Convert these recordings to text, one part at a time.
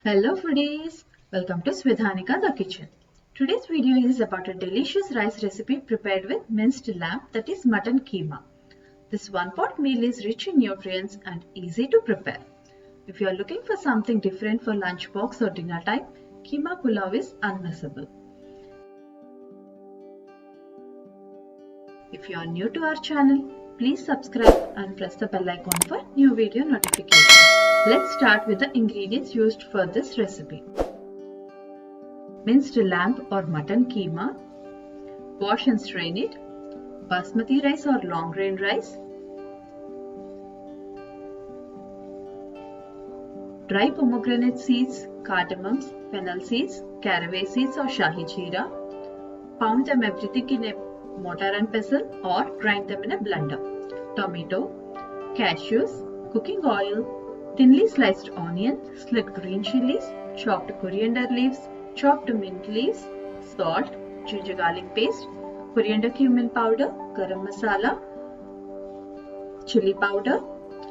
Hello foodies, welcome to Svidhanika the kitchen. Today's video is about a delicious rice recipe prepared with minced lamb, that is mutton keema. This one pot meal is rich in nutrients and easy to prepare. If you are looking for something different for lunchbox or dinner time, keema pulao is unmissable. If you are new to our channel, please subscribe and press the bell icon for new video notifications. Let's start with the ingredients used for this recipe. Minced lamb or mutton keema, wash and strain it, basmati rice or long grain rice, dry pomegranate seeds, cardamoms, fennel seeds, caraway seeds or shahi jeera. Pound them everything in a mortar and pestle or grind them in a blender. Tomato, cashews, cooking oil, thinly sliced onion, slit green chilies, chopped coriander leaves, chopped mint leaves, salt, ginger garlic paste, coriander cumin powder, garam masala, chili powder,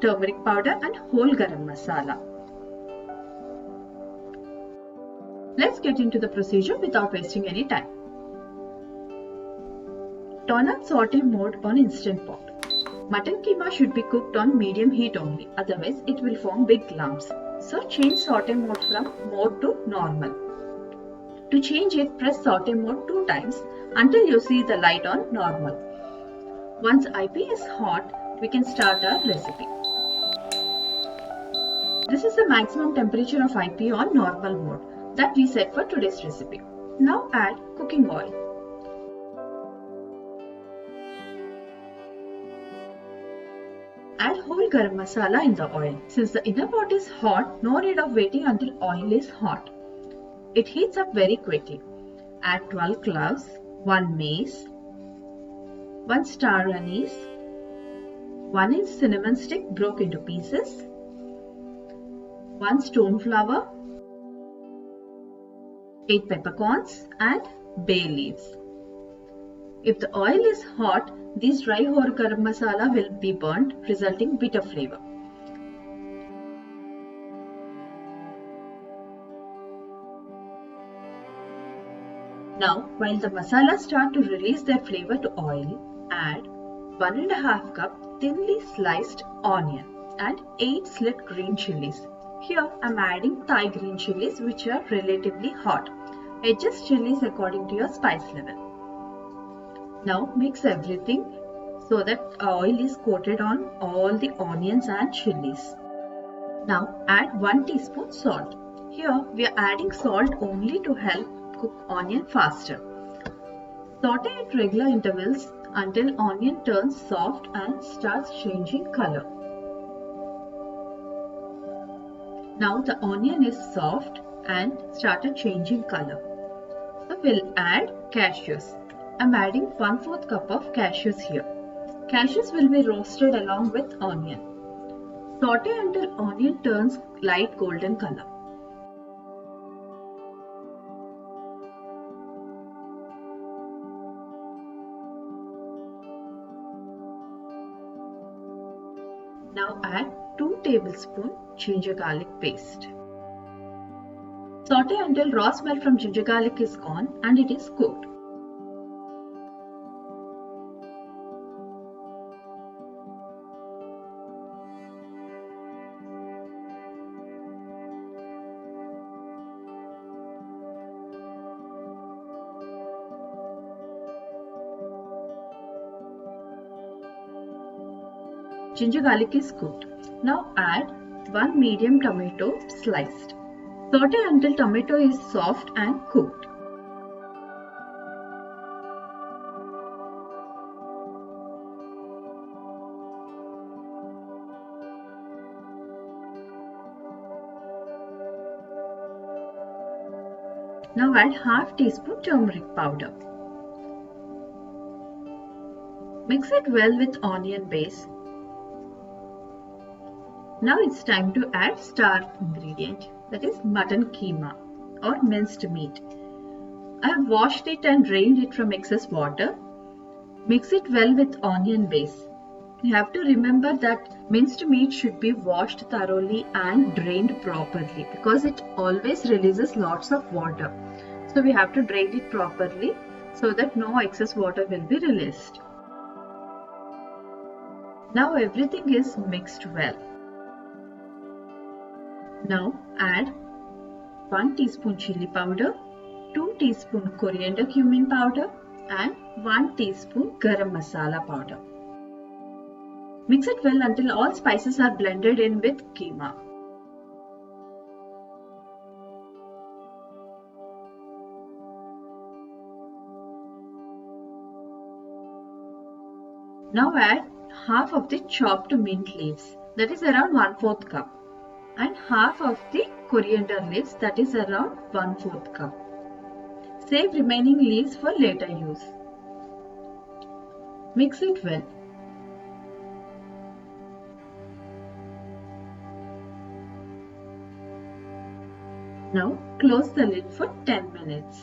turmeric powder and whole garam masala. Let's get into the procedure without wasting any time. Turn on saute mode on Instant Pot. Mutton keema should be cooked on medium heat only, otherwise it will form big lumps. So change saute mode from mode to normal. To change it, press saute mode 2 times until you see the light on normal. Once IP is hot, we can start our recipe. This is the maximum temperature of IP on normal mode that we set for today's recipe. Now add cooking oil. Add whole garam masala in the oil. Since the inner pot is hot, no need of waiting until oil is hot. It heats up very quickly. Add 12 cloves, 1 mace, 1 star anise, 1 inch cinnamon stick broke into pieces, 1 stone flower, 8 peppercorns and bay leaves. If the oil is hot, these dry whole garam masala will be burnt, resulting bitter flavor. Now, while the masala start to release their flavor to oil, add 1.5 cup thinly sliced onion and 8 slit green chilies. Here I am adding Thai green chilies which are relatively hot. Adjust chilies according to your spice level. Now mix everything so that oil is coated on all the onions and chilies. Now add 1 teaspoon salt. Here we are adding salt only to help cook onion faster. Saute at regular intervals until onion turns soft and starts changing color. Now the onion is soft and started changing color. So we'll add cashews. I'm adding 1/4 cup of cashews here. Cashews will be roasted along with onion. Saute until onion turns light golden color. Now add 2 tablespoons ginger garlic paste. Saute until raw smell from ginger garlic is gone and it is cooked. Ginger garlic is cooked. Now add 1 medium tomato sliced. Saute until tomato is soft and cooked. Now add half teaspoon turmeric powder. Mix it well with onion base. Now it's time to add star ingredient, that is mutton keema or minced meat. I have washed it and drained it from excess water. Mix it well with onion base. You have to remember that minced meat should be washed thoroughly and drained properly because it always releases lots of water. So we have to drain it properly so that no excess water will be released. Now everything is mixed well. Now add 1 teaspoon chili powder, 2 teaspoon coriander cumin powder and 1 teaspoon garam masala powder. Mix it well until all spices are blended in with keema. Now add half of the chopped mint leaves, that is around 1/4 cup, and half of the coriander leaves, that is around 1/4 cup. Save remaining leaves for later use. Mix it well. Now close the lid for 10 minutes.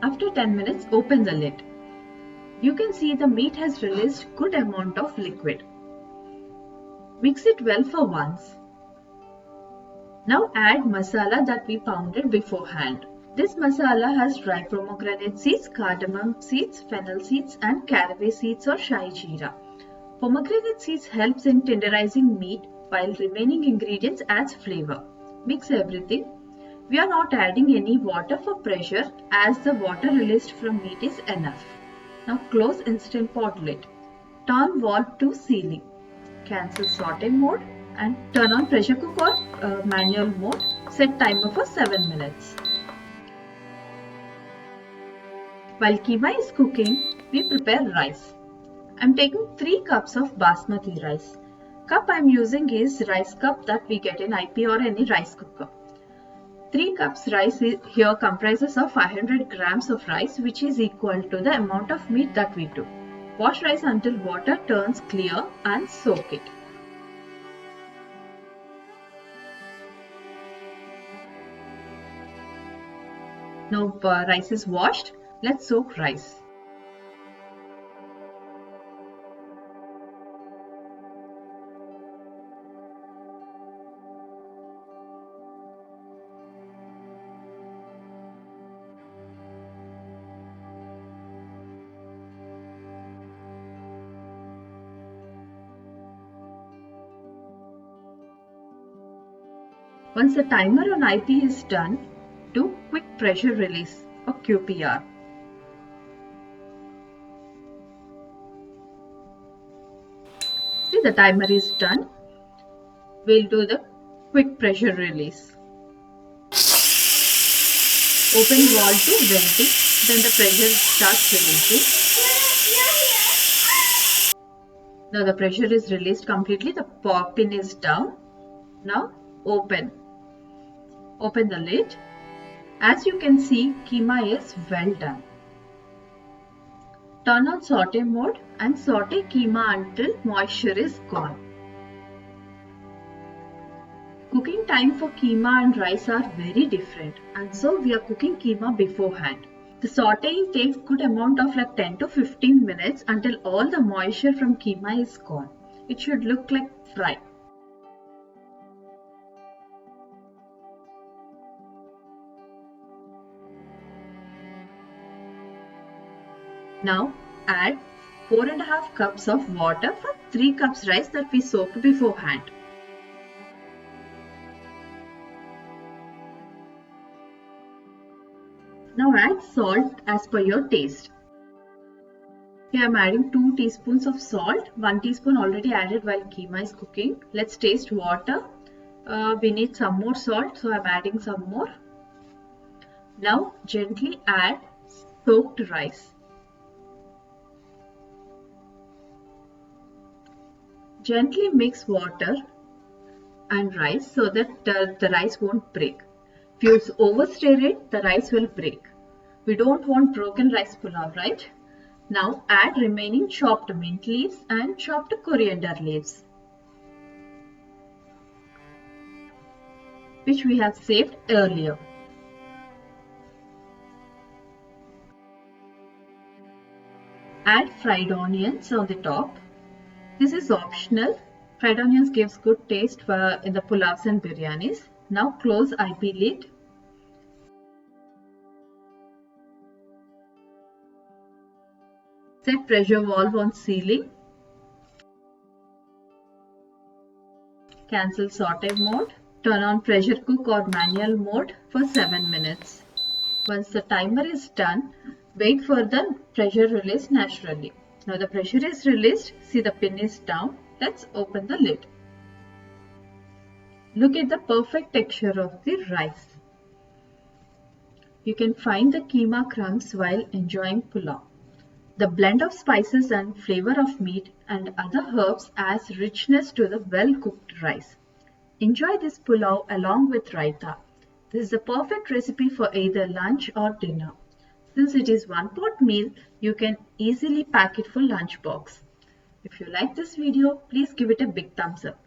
After 10 minutes, open the lid. You can see the meat has released good amount of liquid. Mix it well for once. Now add masala that we pounded beforehand. This masala has dry pomegranate seeds, cardamom seeds, fennel seeds and caraway seeds or shahi jeera. Pomegranate seeds helps in tenderizing meat while remaining ingredients adds flavor. Mix everything. We are not adding any water for pressure as the water released from meat is enough. Now close Instant Pot lid. Turn valve to sealing. Cancel saute mode and turn on pressure cook or manual mode. Set timer for 7 minutes. While keema is cooking, we prepare rice. I am taking 3 cups of basmati rice. Cup I am using is rice cup that we get in IP or any rice cooker. 3 cups rice here comprises of 500 grams of rice, which is equal to the amount of meat that we took. Wash rice until water turns clear and soak it. Now rice is washed. Let's soak rice. Once the timer on IP is done, do quick pressure release or QPR. See, the timer is done. We'll do the quick pressure release. Open valve to venting, then the pressure starts releasing. Now the pressure is released completely, the pin is down. Now open the lid. As you can see, keema is well done. Turn on saute mode and saute keema until moisture is gone. Cooking time for keema and rice are very different, and so we are cooking keema beforehand. The sauteing takes good amount of like 10 to 15 minutes until all the moisture from keema is gone. It should look like fry. Now add 4.5 cups of water for 3 cups rice that we soaked beforehand. Now add salt as per your taste. Here I am adding 2 teaspoons of salt. 1 teaspoon already added while keema is cooking. Let's taste water. We need some more salt, so I am adding some more. Now gently add soaked rice. Gently mix water and rice so that the rice won't break. If you overstir it, the rice will break. We don't want broken rice pulao, right? Now add remaining chopped mint leaves and chopped coriander leaves, which we have saved earlier. Add fried onions on the top. This is optional. Fried onions gives good taste in the pulavs and biryanis. Now close IP lid. Set pressure valve on ceiling. Cancel saute mode. Turn on pressure cook or manual mode for 7 minutes. Once the timer is done, wait for the pressure release naturally. Now the pressure is released, see the pin is down. Let's open the lid. Look at the perfect texture of the rice. You can find the keema crumbs while enjoying pulao. The blend of spices and flavor of meat and other herbs adds richness to the well-cooked rice. Enjoy this pulao along with raita. This is a perfect recipe for either lunch or dinner. Since it is one pot meal, you can easily pack it for lunch box. If you like this video, please give it a big thumbs up.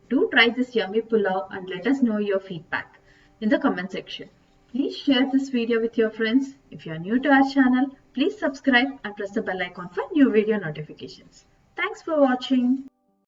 Do try this yummy pulao and let us know your feedback in the comment section. Please share this video with your friends. If you are new to our channel, please subscribe and press the bell icon for new video notifications. Thanks for watching.